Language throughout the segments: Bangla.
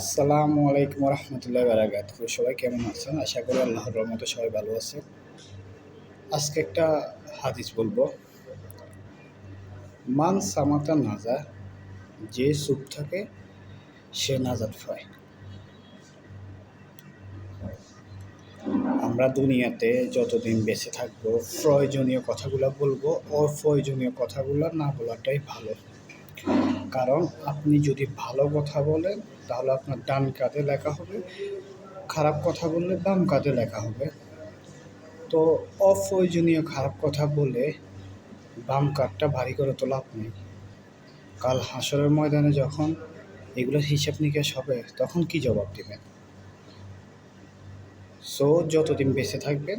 আসসালামু আলাইকুম রহমতুল্লাহ বারাকাতুহু। সবাই কেমন আছেন? আশা করি আল্লাহর রহমতে সবাই ভালো আছে। আজকে একটা হাদিস বলবো। মান সামাতা নাজা, যে চুপ থাকে সে নাজাত পায়। আমরা দুনিয়াতে যতদিন বেঁচে থাকবো প্রয়োজনীয় কথাগুলো বলবো, অপ্রয়োজনীয় কথাগুলো না বলাটাই ভালো। কারণ আপনি যদি ভালো কথা বলেন তাহলে আপনার ডান কাঁধে লেখা হবে, খারাপ কথা বললে বাম কাঁধে লেখা হবে। তো অপ্রয়োজনীয় খারাপ কথা বলে বাম কাঁধটা ভারী করে তো লাভ নেই। কাল হাসরের ময়দানে যখন এগুলোর হিসাব নিকাশ হবে তখন কি জবাব দেবেন? সো যতদিন বেঁচে থাকবেন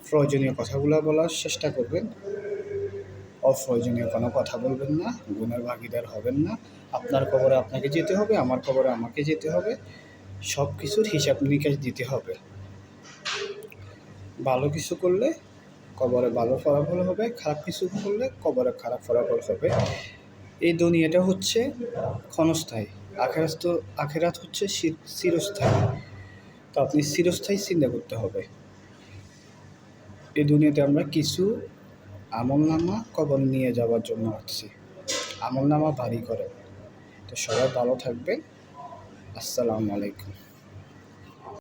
প্রয়োজনীয় কথাগুলো বলার চেষ্টা করবেন, অপ্রয়োজনীয় কোনো কথা বলবেন না, গুনার ভাগীদার হবেন না। আপনার কবরে আপনাকে যেতে হবে, আমার কবরে আমাকে যেতে হবে, সব কিছুর হিসাব নিকাশ দিতে হবে। ভালো কিছু করলে কবরে ভালো ফলাফল হবে, খারাপ কিছু করলে কবরে খারাপ ফলাফল হবে। এই দুনিয়াটা হচ্ছে ক্ষণস্থায়ী, আখেরাত হচ্ছে চিরস্থায়ী। তো আপনি চিরস্থায়ী চিন্তা করতে হবে। এই দুনিয়াতে আমরা কিছু আমলনামা কবর নিয়ে যাওয়ার জন্য আসছি, আমলনামা ভারী করে। তো সবাই ভালো থাকবেন। আসসালামু আলাইকুম।